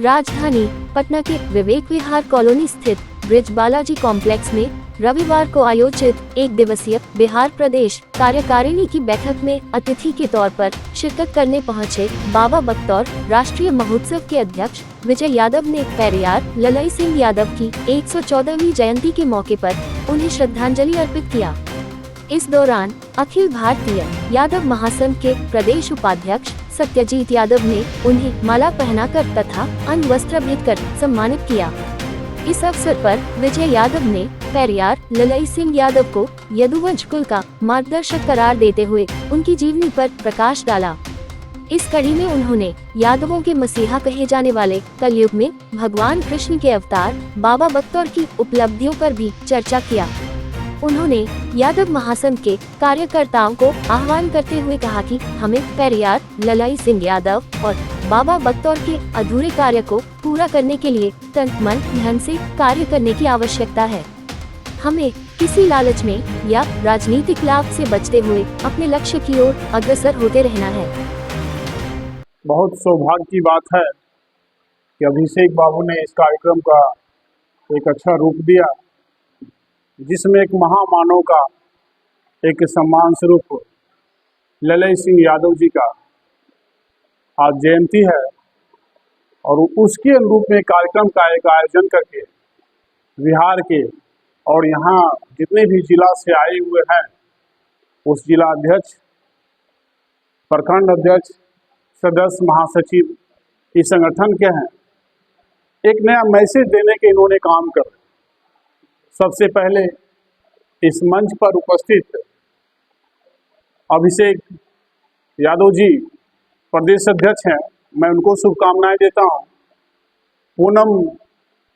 राजधानी पटना के विवेक विहार कॉलोनी स्थित ब्रिज बालाजी कॉम्प्लेक्स में रविवार को आयोजित एक दिवसीय बिहार प्रदेश कार्यकारिणी की बैठक में अतिथि के तौर पर शिरकत करने पहुंचे बाबा बख्तौर राष्ट्रीय महोत्सव के अध्यक्ष विजय यादव ने पेरियार ललई सिंह यादव की 114वीं जयंती के मौके पर उन्हें श्रद्धांजलि अर्पित किया। इस दौरान अखिल भारतीय यादव महासंघ के प्रदेश उपाध्यक्ष सत्यजीत यादव ने उन्हें माला पहनाकर तथा अन्य वस्त्र भेंट कर सम्मानित किया। इस अवसर पर विजय यादव ने पेरियार ललई सिंह यादव को यदुवंश कुल का मार्गदर्शक करार देते हुए उनकी जीवनी पर प्रकाश डाला। इस कड़ी में उन्होंने यादवों के मसीहा कहे जाने वाले कलयुग में भगवान कृष्ण के अवतार बाबा बख्तौर की उपलब्धियों पर भी चर्चा किया। उन्होंने यादव महासंघ के कार्यकर्ताओं को आह्वान करते हुए कहा कि हमें पेरियार ललई सिंह यादव और बाबा बख्तौर के अधूरे कार्य को पूरा करने के लिए तन मन धन से कार्य करने की आवश्यकता है। हमें किसी लालच में या राजनीतिक लाभ से बचते हुए अपने लक्ष्य की ओर अग्रसर होते रहना है। बहुत सौभाग्य की बात है कि अभिषेक बाबू ने इस कार्यक्रम का एक अच्छा रूप दिया, जिसमें एक महामानव का एक सम्मान स्वरूप ललई सिंह यादव जी का आज जयंती है और उसके अनुरूप में कार्यक्रम का एक आयोजन करके बिहार के और यहाँ जितने भी जिला से आए हुए हैं उस जिला अध्यक्ष, प्रखंड अध्यक्ष, सदस्य, महासचिव इस संगठन के हैं, एक नया मैसेज देने के इन्होंने काम कर। सबसे पहले इस मंच पर उपस्थित अभिषेक यादव जी प्रदेश अध्यक्ष हैं, मैं उनको शुभकामनाएं देता हूं। पूनम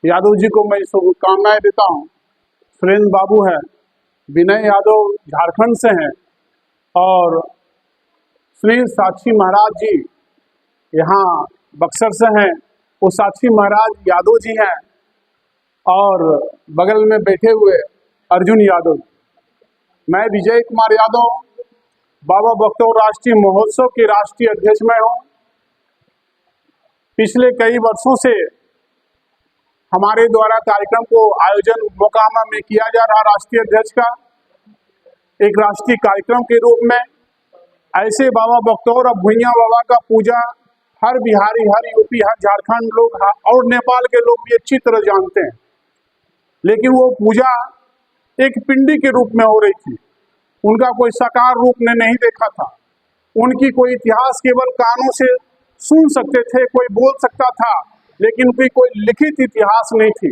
यादव जी को मैं शुभकामनाएं देता हूं। सुरेंद्र बाबू हैं, विनय यादव झारखंड से हैं और श्री साक्षी महाराज जी यहाँ बक्सर से हैं, वो साक्षी महाराज यादव जी हैं और बगल में बैठे हुए अर्जुन यादव। मैं विजय कुमार यादव बाबा बख्तौर राष्ट्रीय महोत्सव के राष्ट्रीय अध्यक्ष मैं हूँ। पिछले कई वर्षों से हमारे द्वारा कार्यक्रम को आयोजन मोकामा में किया जा रहा राष्ट्रीय अध्यक्ष का एक राष्ट्रीय कार्यक्रम के रूप में। ऐसे बाबा बख्तौर और भुइयां बाबा का पूजा हर बिहारी, हर यूपी, हर झारखंड लोग और नेपाल के लोग भी अच्छी तरह जानते हैं, लेकिन वो पूजा एक पिंडी के रूप में हो रही थी। उनका कोई साकार रूप ने नहीं देखा था। उनकी कोई इतिहास केवल कानों से सुन सकते थे, कोई बोल सकता था, लेकिन उनकी कोई लिखित इतिहास नहीं थी।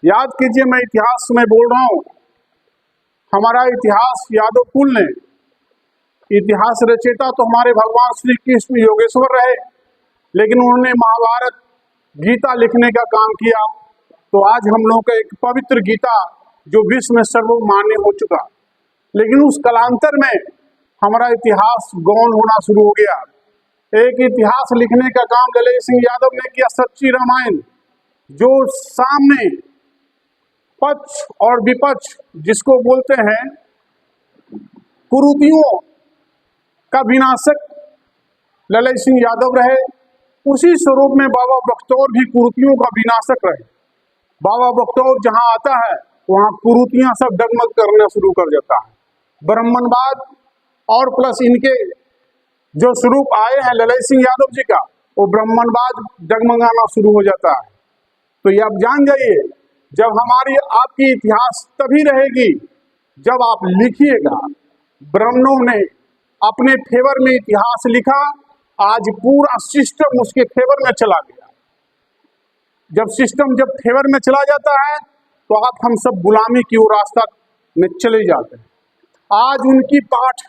याद कीजिए, मैं इतिहास में बोल रहा हूँ, हमारा इतिहास यादव कुल ने, इतिहास रचयिता तो हमारे भगवान श्री कृष्ण योगेश्वर रहे, लेकिन उन्होंने महाभारत, गीता लिखने का काम किया। तो आज हम लोगों का एक पवित्र गीता जो विश्व में सर्वमान्य हो चुका, लेकिन उस कालांतर में हमारा इतिहास गौण होना शुरू हो गया। एक इतिहास लिखने का काम ललई सिंह यादव ने किया। सच्ची रामायण जो सामने पक्ष और विपक्ष जिसको बोलते हैं कुरीतियों का विनाशक ललई सिंह यादव रहे, उसी स्वरूप में बाबा बख्तौर भी कुरीतियों का विनाशक रहे। बाबा बख्तौर जहाँ आता है वहाँ कुरीतियाँ सब डगमग करना शुरू कर देता है। ब्राह्मणवाद और प्लस इनके जो स्वरूप आए हैं ललई सिंह यादव जी का, वो ब्राह्मणवाद डगमगाना शुरू हो जाता है। तो ये आप जान जाइए, जब हमारी आपकी इतिहास तभी रहेगी जब आप लिखिएगा। ब्राह्मणों ने अपने फेवर में इतिहास लिखा, आज पूरा सिस्टम उसके फेवर में चला गया। जब सिस्टम फेवर में चला जाता है तो आप हम सब गुलामी की ओर रास्ता में चले जाते हैं। आज उनकी पाठ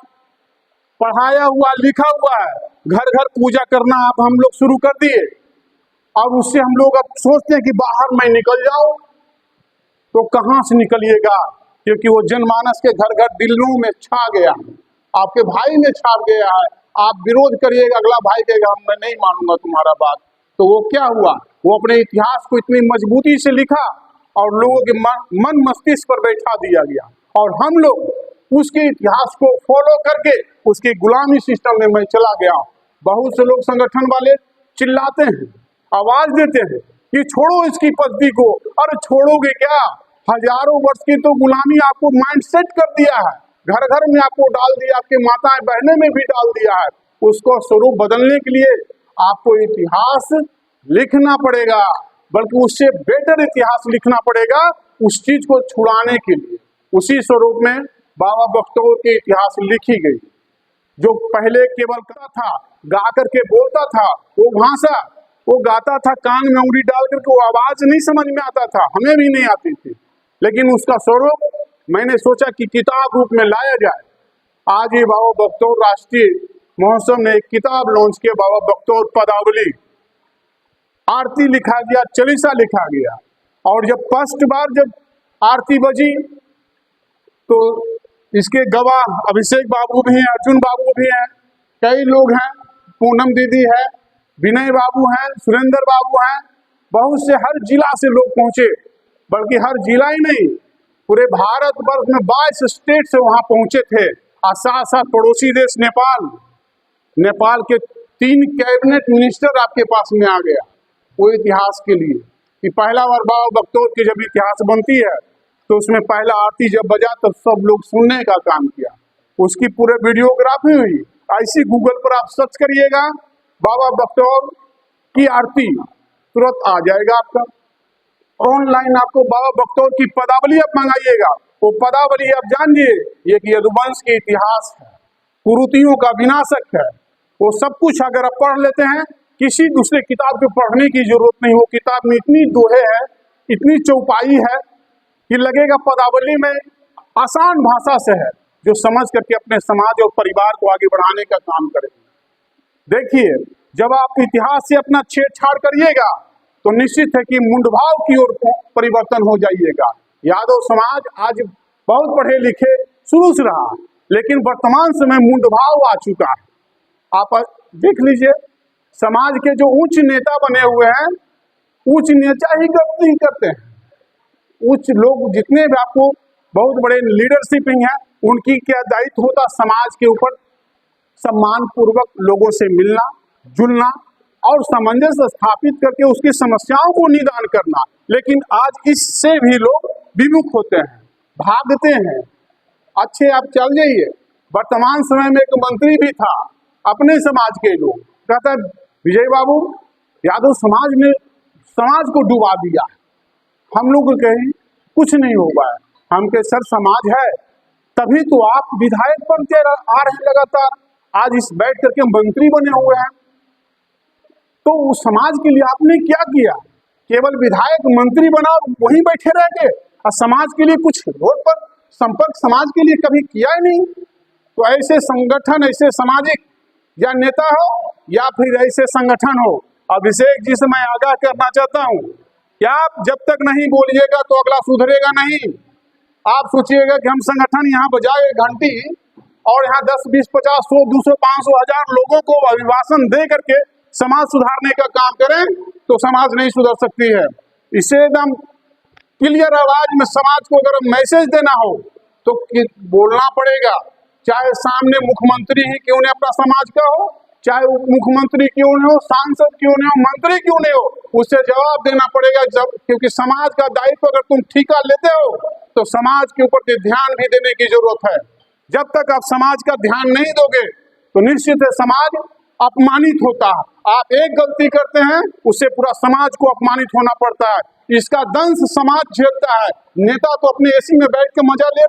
पढ़ाया हुआ लिखा हुआ है, घर घर पूजा करना आप हम लोग शुरू कर दिए। और उससे हम लोग अब सोचते हैं कि बाहर मैं निकल जाऊं, तो कहाँ से निकलिएगा, क्योंकि वो जनमानस के घर घर दिलों में छा गया है, आपके भाई में छाप गया है। आप विरोध करिएगा, अगला भाई कहेगा मैं नहीं मानूंगा तुम्हारा बात। तो वो क्या हुआ, वो अपने इतिहास को इतनी मजबूती से लिखा और लोगों के मन मस्तिष्क पर बैठा दिया गया, और हम लोग उसके इतिहास को फॉलो करके उसके गुलामी सिस्टम में मैं चला गया। बहुत से लोग संगठन वाले चिल्लाते हैं, आवाज देते हैं कि छोड़ो इसकी पद्धति को। अरे छोड़ोगे क्या? हजारों वर्ष की तो गुलामी आपको माइंड सेट कर दिया है, घर घर में आपको डाल दिया, आपके माताएं बहनें में भी डाल दिया है। उसको स्वरूप बदलने के लिए आपको इतिहास लिखना पड़ेगा, बल्कि उससे बेटर इतिहास लिखना पड़ेगा उस चीज को छुड़ाने के लिए। उसी स्वरूप में बाबा बख्तौर के इतिहास लिखी गई। जो पहले केवल करता था, गा करके बोलता था, वो भाषा वो गाता था, कान में उंगली डाल करके, वो आवाज नहीं समझ में आता था, हमें भी नहीं आती थी, लेकिन उसका स्वरूप मैंने सोचा कि किताब रूप में लाया जाए। आज ये बाबा बख्तौर राष्ट्रीय महोत्सव में एक किताब लॉन्च किया, बाबा बख्तौर पदावली। आरती लिखा गया, चालीसा लिखा गया, और जब फर्स्ट बार जब आरती बजी तो इसके गवाह अभिषेक बाबू भी हैं, अर्जुन बाबू भी हैं, कई लोग हैं, पूनम दीदी है, विनय बाबू हैं, सुरेंद्र बाबू हैं, बहुत से हर जिला से लोग पहुंचे, बल्कि हर जिला ही नहीं, पूरे भारत वर्ष में 22 स्टेट से वहां पहुंचे थे। और साथ साथ पड़ोसी देश नेपाल के 3 कैबिनेट मिनिस्टर आपके पास में आ गया वो इतिहास के लिए कि पहला बार बाबा बख्तौर की जब इतिहास बनती है तो उसमें पहला आरती जब बजा तो सब लोग सुनने का काम किया, उसकी पूरे वीडियोग्राफी हुई। ऐसी गूगल पर आप सर्च करिएगा बाबा बख्तौर की आरती, तुरंत आ जाएगा आपका। ऑनलाइन आपको बाबा बख्तौर की पदावली आप मंगाइएगा, वो पदावली आप जानिए ये कि यदुवंश के इतिहास है, कुरीतियों का विनाशक है। वो सब कुछ अगर आप पढ़ लेते हैं, किसी दूसरे किताब को पढ़ने की जरूरत नहीं। वो किताब में इतनी दोहे है, इतनी चौपाई है कि लगेगा पदावली में आसान भाषा से है, जो समझ करके अपने समाज और परिवार को आगे बढ़ाने का काम करेंगे। देखिए, जब आप इतिहास से अपना छेड़छाड़ करिएगा तो निश्चित है कि मुंडभाव की ओर परिवर्तन हो जाइएगा। यादव समाज आज बहुत पढ़े लिखे शुरू से रहा, लेकिन वर्तमान समय मुंडभाव आ चुका है। आप देख लीजिए, समाज के जो उच्च नेता बने हुए हैं, उच्च नेता ही गलती करते हैं। उच्च लोग जितने भी आपको बहुत बड़े लीडरशिप हैं, उनकी क्या दायित्व होता, समाज के ऊपर सम्मान पूर्वक लोगों से मिलना जुलना और सामंजस्य स्थापित करके उसकी समस्याओं को निदान करना। लेकिन आज इससे भी लोग विमुख होते हैं, भागते हैं। अच्छे आप चल जाइए, वर्तमान समय में एक मंत्री भी था अपने समाज के लोग, कहता है विजय बाबू यादव समाज ने समाज को डुबा दिया। हम लोग कहें कुछ नहीं होगा, हम के सर समाज है तभी तो आप विधायक बनते आ रहे हैं लगातार, आज इस बैठ करके मंत्री बने हुए हैं। तो उस समाज के लिए आपने क्या किया? केवल विधायक मंत्री बना वहीं बैठे रह गए और समाज के लिए कुछ रोड पर संपर्क समाज के लिए कभी किया ही नहीं। तो ऐसे संगठन, ऐसे सामाजिक या नेता हो या फिर ऐसे संगठन हो, अभिषेक जी से मैं आगाह करना चाहता हूं कि आप जब तक नहीं बोलिएगा तो अगला सुधरेगा नहीं। आप सोचिएगा कि हम संगठन यहाँ बजाए घंटी और यहाँ 10, 20, 50, 100, 200, 500, 1000 लोगों को अभिभाषण दे करके समाज सुधारने का काम करें तो समाज नहीं सुधर सकती है। इसे एकदम क्लियर आवाज में समाज को अगर मैसेज देना हो तो बोलना पड़ेगा, चाहे सामने मुख्यमंत्री ही क्यों नहीं अपना समाज का हो, चाहे उप मुख्यमंत्री क्यों नहीं हो, सांसद क्यों नहीं हो, मंत्री क्यों नहीं हो, उससे जवाब देना पड़ेगा। जब क्योंकि समाज का दायित्व अगर तुम ठेका लेते हो तो समाज के ऊपर ध्यान भी देने की जरूरत है। जब तक आप समाज का ध्यान नहीं दोगे तो निश्चित है समाज अपमानित होता है। आप एक गलती करते हैं उससे पूरा समाज को अपमानित होना पड़ता है, इसका दंश समाज झेलता है। नेता तो अपने एसी में बैठ के मजा ले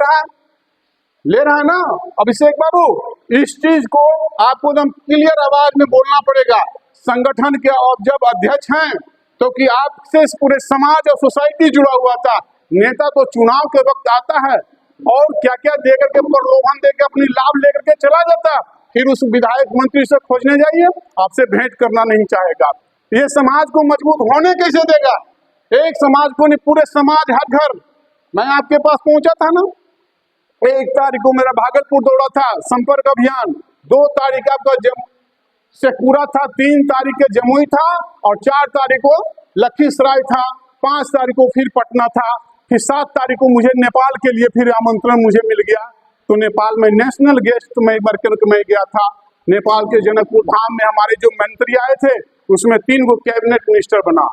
रहा है ना अभिषेक बाबू। इस चीज को आपको एकदम क्लियर आवाज में बोलना पड़ेगा। संगठन के जब अध्यक्ष हैं तो कि आपसे पूरे समाज और सोसाइटी जुड़ा हुआ था। नेता तो चुनाव के वक्त आता है और क्या क्या देकर के प्रलोभन देकर अपनी लाभ लेकर के चला जाता, फिर उस विधायक मंत्री से खोजने जाइए, आपसे भेंट करना नहीं चाहेगा। ये समाज को मजबूत होने कैसे देगा? एक समाज को नहीं, पूरे समाज हर घर। मैं आपके पास पहुंचा था ना, 1 तारीख को मेरा भागलपुर दौड़ा था संपर्क अभियान, 2 तारीख आपका शेखपुरा था, 3 तारीख के जमुई था और 4 तारीख को लखीसराय था, 5 तारीख को फिर पटना था, फिर 7 तारीख को मुझे नेपाल के लिए फिर आमंत्रण मुझे मिल गया। तो नेपाल में नेशनल गेस्ट में बनकर मैं गया था। नेपाल के जनकपुर धाम में हमारे जो मंत्री आए थे उसमें 3 गो कैबिनेट मिनिस्टर बना।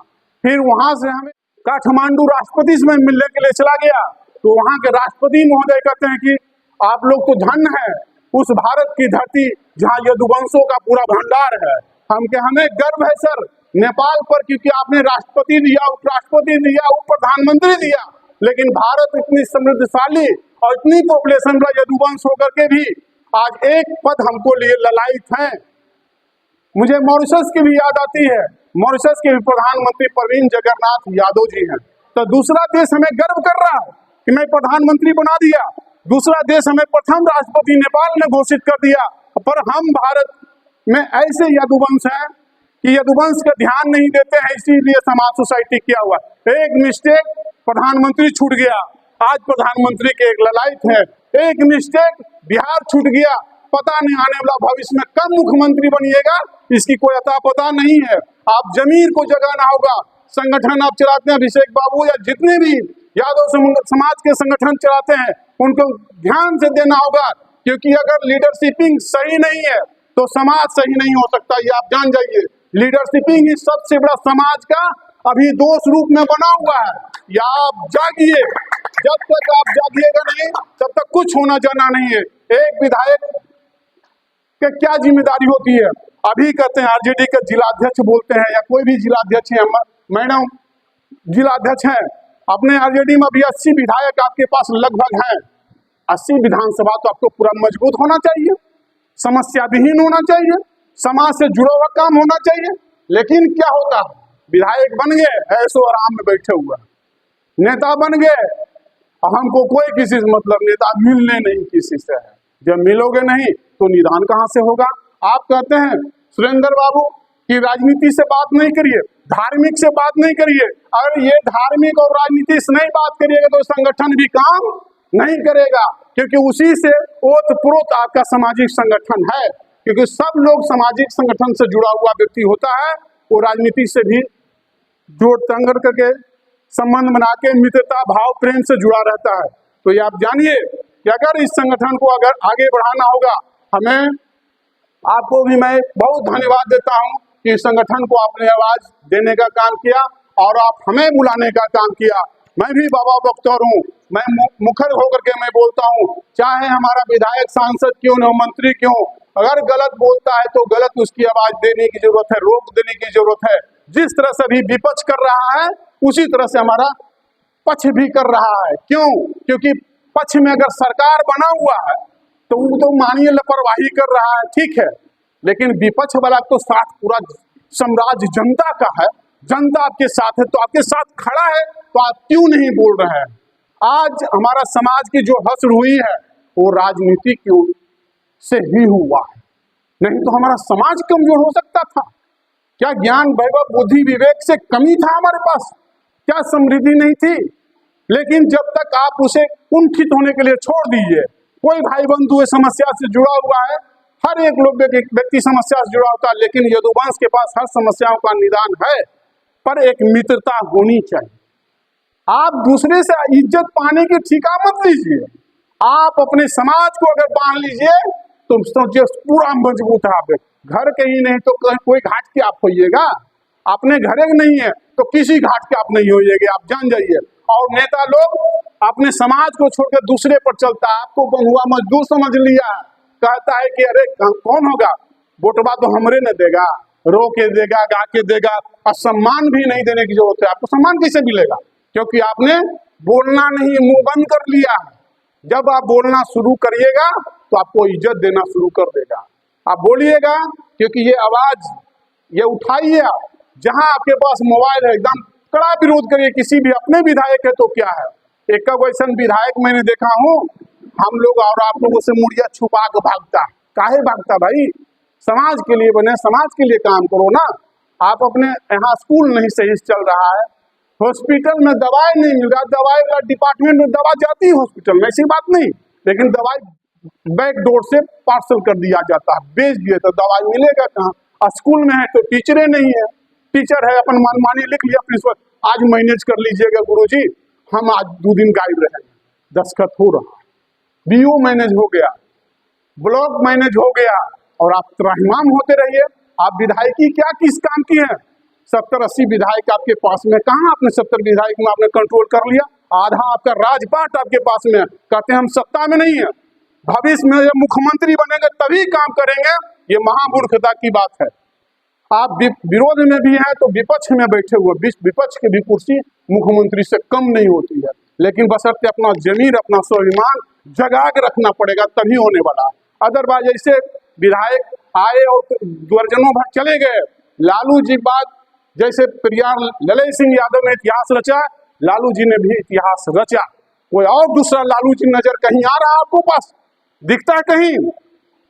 फिर वहां से हमें काठमांडू राष्ट्रपति से मैं मिलने के लिए चला गया, तो वहां के राष्ट्रपति महोदय कहते हैं कि आप लोग तो धन्य है उस भारत की धरती जहाँ यदुवंशों का पूरा भंडार है। हमें गर्व है सर नेपाल पर, क्योंकि आपने राष्ट्रपति दिया, उपराष्ट्रपति दिया, उप प्रधानमंत्री दिया, लेकिन भारत इतनी समृद्धशाली और इतनी पॉपुलेशन का यदुवंश होकर के भी आज एक पद हमको लिए ललायित है। मुझे मॉरिशस की भी याद आती है, मॉरिशस के भी प्रधानमंत्री प्रवीण जगन्नाथ यादव जी हैं। तो दूसरा देश हमें गर्व कर रहा है कि मैं प्रधानमंत्री बना दिया, दूसरा देश हमें प्रथम राष्ट्रपति नेपाल ने घोषित कर दिया, पर हम भारत में ऐसे यदुवंश हैं कि यदुवंश का ध्यान नहीं देते हैं, इसीलिए समाज सोसाइटी किया हुआ। एक मिस्टेक प्रधानमंत्री छूट गया, आज प्रधानमंत्री के एक ललायत है। एक मिस्टेक बिहार छूट गया, पता नहीं आने वाला भविष्य में कब मुख्यमंत्री बनिएगा, इसकी कोई अता पता नहीं है। आप जमीर को जगाना होगा। संगठन आप चलाते हैं अभिषेक बाबू या जितने भी यादव समाज के संगठन चलाते हैं उनको ध्यान से देना होगा, क्योंकि अगर लीडरशिपिंग सही नहीं है तो समाज सही नहीं हो सकता, ये आप जान जाइए। लीडरशिपिंग ही सबसे बड़ा समाज का अभी दोष रूप में बना हुआ है। या आप जागिए, जब तक आप जागिएगा नहीं तब तक कुछ होना जाना नहीं है। एक विधायक के क्या जिम्मेदारी होती है? अभी कहते हैं आरजेडी के जिलाध्यक्ष बोलते हैं या कोई भी जिलाध्यक्ष है, मैडम जिलाध्यक्ष हैं, अपने आरजेडी में अभी 80 विधायक आपके पास लगभग हैं। 80 विधानसभा तो आपको पूरा मजबूत होना चाहिए, समस्या विहीन होना चाहिए, समाज से जुड़ा हुआ काम होना चाहिए। लेकिन क्या होता है, विधायक बन गए ऐसो आराम में बैठे हुए, नेता बन गए, हमको कोई किसी से मतलब, नेता मिलने नहीं किसी से है। जब मिलोगे नहीं तो निदान कहाँ से होगा? आप कहते हैं सुरेंद्र बाबू कि राजनीति से बात नहीं करिए, धार्मिक से बात नहीं करिए। अगर ये धार्मिक और राजनीति से नहीं बात करिएगा तो संगठन भी काम नहीं करेगा, क्योंकि उसी से ओतप्रोत आपका सामाजिक संगठन है। क्योंकि सब लोग सामाजिक संगठन से जुड़ा हुआ व्यक्ति होता है, वो राजनीति से भी जोड़ तंग करके संबंध बना के मित्रता भाव प्रेम से जुड़ा रहता है। तो ये आप जानिए कि अगर इस संगठन को अगर आगे बढ़ाना होगा, हमें आपको भी मैं बहुत धन्यवाद देता हूं कि इस संगठन को आपने आवाज देने का काम किया और आप हमें बुलाने का काम किया। मैं भी बाबा बख्तौर हूँ, मैं मुखर होकर के मैं बोलता हूँ, चाहे हमारा विधायक सांसद क्यों न हो, मंत्री क्यों, अगर गलत बोलता है तो गलत उसकी आवाज देने की जरूरत है, रोक देने की जरूरत है। जिस तरह से अभी विपक्ष कर रहा है उसी तरह से हमारा पक्ष भी कर रहा है। क्यों? क्योंकि पक्ष में अगर सरकार बना हुआ है तो वो तो मानिए लापरवाही कर रहा है, ठीक है, लेकिन विपक्ष वाला तो साथ पूरा साम्राज्य जनता का है, जनता आपके साथ है, तो आपके साथ खड़ा है, तो आप क्यों नहीं बोल रहे हैं? आज हमारा समाज की जो हसर हुई है वो राजनीति क्यों से ही हुआ है, नहीं तो हमारा समाज कमजोर हो सकता था। क्या ज्ञान वैभव बुद्धि विवेक से कमी था हमारे पास? क्या समृद्धि नहीं थी? लेकिन जब तक आप उसे कुंठित होने के लिए छोड़ दीजिए, कोई भाई बंधु समस्या से जुड़ा हुआ है, हर एक लोग व्यक्ति समस्या से जुड़ा होता है, लेकिन यदुवंश के पास हर समस्याओं का निदान है, पर एक मित्रता होनी चाहिए। आप दूसरे से इज्जत पाने की ठिका मत लीजिए, आप अपने समाज को अगर बांध लीजिए तो सोचिए पूरा मजबूत है। आप घर के ही नहीं तो कोई घाट के आप होइएगा, अपने घरे नहीं है तो किसी घाट के आप नहीं होइएगे, आप जान जाइए। और नेता लोग अपने समाज को छोड़कर दूसरे पर चलता है, आपको बहुआ मजदूर समझ लिया, कहता है कि अरे कौन होगा, वोटवा तो हमरे न देगा, रो के देगा, गा के देगा, और सम्मान भी नहीं देने की जरूरत है। आपको सम्मान कैसे मिलेगा? क्योंकि आपने बोलना नहीं, मुंह बंद कर लिया है। जब आप बोलना शुरू करिएगा तो आपको इज्जत देना शुरू कर देगा। आप बोलिएगा, क्योंकि ये आवाज ये उठाइए, जहां आपके पास मोबाइल है एकदम कड़ा विरोध करिए। किसी भी अपने विधायक है तो क्या है, एक वैसा विधायक मैंने देखा हूँ, हम लोग और आप लोगों से मुड़िया छुपा के भागता। काहे भागता भाई? समाज के लिए बने, समाज के लिए काम करो ना। आप अपने यहाँ स्कूल नहीं सही चल रहा है, हॉस्पिटल में दवाई नहीं मिल रहा, दवाई वाला डिपार्टमेंट में दवा जाती है हॉस्पिटल में, ऐसी बात नहीं, लेकिन दवाई बैक डोर से पार्सल कर दिया जाता है, बेच दिए तो दवाई मिलेगा कहाँ? स्कूल में है तो टीचरें नहीं है, टीचर है अपन मनमानी लिख लिया प्रिंसिपल, आज मैनेज कर लीजिएगा गुरुजी, हम आज 2 दिन गायब रहेंगे, दस्तखत हो रहा, बीओ मैनेज हो गया, ब्लॉक मैनेज हो गया, और आप त्राहिमाम होते रहिए। आप विधायकी क्या किस काम की है? 70-80 विधायक आपके पास में, कहाँ आपने 70 विधायक में आपने कंट्रोल कर लिया? आधा आपका राजपाट आपके पास में है, कहते हैं हम सत्ता में नहीं है, भविष्य में जब मुख्यमंत्री बनेंगे तभी काम करेंगे। ये महामूर्खता की बात है। आप विरोध में भी हैं तो विपक्ष में बैठे हुए, विपक्ष की भी कुर्सी मुख्यमंत्री से कम नहीं होती है, लेकिन बशर्ते अपना जमीर अपना स्वाभिमान जगा के रखना पड़ेगा, तभी होने वाला है। अदरवाइज ऐसे विधायक आए और दर्जनों भर चले गए। लालू जी बाद जैसे पेरियार ललन सिंह यादव ने इतिहास रचा, लालू जी ने भी इतिहास रचा। कोई और दूसरा लालू जी नजर कहीं आ रहा आपको पास दिखता है कहीं?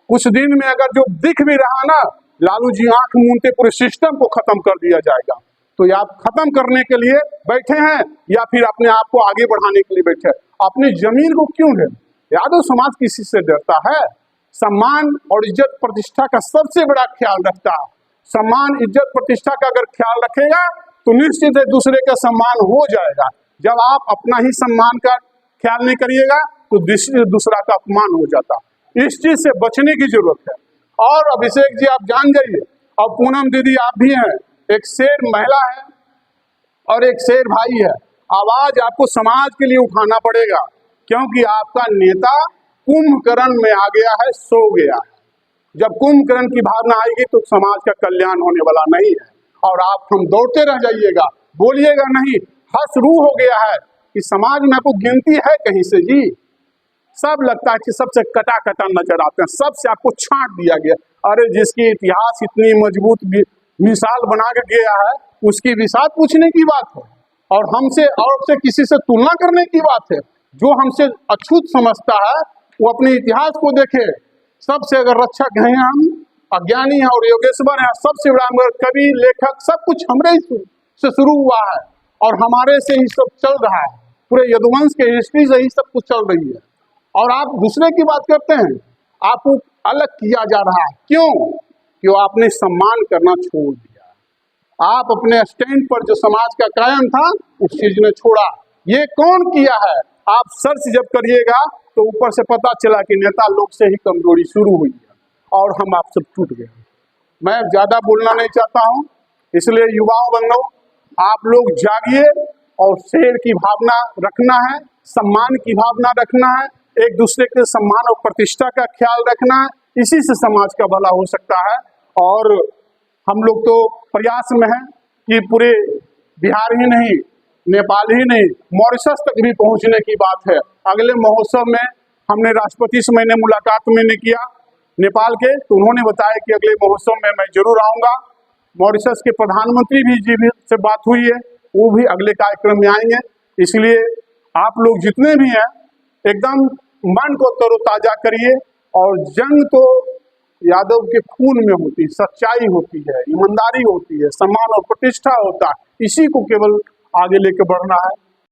कुछ दिन में अगर जो दिख भी रहा ना, लालू जी आंख मूंदते पूरे सिस्टम को खत्म कर दिया जाएगा। तो या आप खत्म करने के लिए बैठे हैं या फिर अपने आप को आगे बढ़ाने के लिए बैठे हैं। अपनी जमीन को क्यों है? यादव समाज किसी से डरता है? सम्मान और इज्जत प्रतिष्ठा का सबसे बड़ा ख्याल रखता है। सम्मान इज्जत प्रतिष्ठा का अगर ख्याल रखेगा तो निश्चित है दूसरे का सम्मान हो जाएगा। जब आप अपना ही सम्मान का ख्याल नहीं करिएगा तो दूसरा का अपमान हो जाता। इस चीज से बचने की जरूरत है। और अभिषेक जी आप जान जाइए, और पूनम दीदी आप भी हैं, एक शेर महिला है और एक शेर भाई है। आवाज आपको समाज के लिए उठाना पड़ेगा, क्योंकि आपका नेता कुंभकर्ण में आ गया है, सो गया है। जब कुंभकर्ण की भावना आएगी तो समाज का कल्याण होने वाला नहीं है। और आप हम दौड़ते रह जाइएगा, बोलिएगा नहीं। हंस रू हो गया है कि समाज में आपको गिनती है कहीं से जी। सब लगता है कि सबसे कटा कटा नजर आते हैं, सबसे आपको छांट दिया गया। अरे जिसकी इतिहास इतनी मजबूत मिसाल बना के गया है उसकी विसात पूछने की बात है, और हमसे और से किसी से तुलना करने की बात है। जो हमसे अछूत समझता है वो अपने इतिहास को देखे। सबसे अगर रक्षक हैं हम, अज्ञानी हैं और योगेश्वर हैं, सबसे बड़ा कवि लेखक सब कुछ हमरे से शुरू हुआ है और हमारे से ही सब चल रहा है। पूरे यदुवंश के हिस्ट्री से ही सब कुछ चल रही है। और आप दूसरे की बात करते हैं, आपको अलग किया जा रहा है। क्यों? क्यों आपने सम्मान करना छोड़ दिया। आप अपने स्टैंड पर जो समाज का कायम था उस चीज ने छोड़ा। ये कौन किया है? आप सर्च जब करिएगा तो ऊपर से पता चला कि नेता लोग से ही कमजोरी शुरू हुई है और हम आप सब टूट गए। मैं ज्यादा बोलना नहीं चाहता हूँ, इसलिए युवाओं बंधुओं आप लोग जागिए और शेर की भावना रखना है, सम्मान की भावना रखना है, एक दूसरे के सम्मान और प्रतिष्ठा का ख्याल रखना है। इसी से समाज का भला हो सकता है। और हम लोग तो प्रयास में हैं कि पूरे बिहार ही नहीं, नेपाल ही नहीं, मॉरिशस तक भी पहुंचने की बात है। अगले महोत्सव में हमने राष्ट्रपति से मैंने मुलाकात मैंने किया नेपाल के, तो उन्होंने बताया कि अगले महोत्सव में मैं जरूर आऊँगा। मॉरिशस के प्रधानमंत्री भी से बात हुई है, वो भी अगले कार्यक्रम में आएंगे। इसलिए आप लोग जितने भी हैं एकदम मन को तरोताजा करिए। और जंग तो यादव के खून में होती है, सच्चाई होती है, ईमानदारी होती है, सम्मान और प्रतिष्ठा होता है। इसी को केवल आगे लेके बढ़ना है।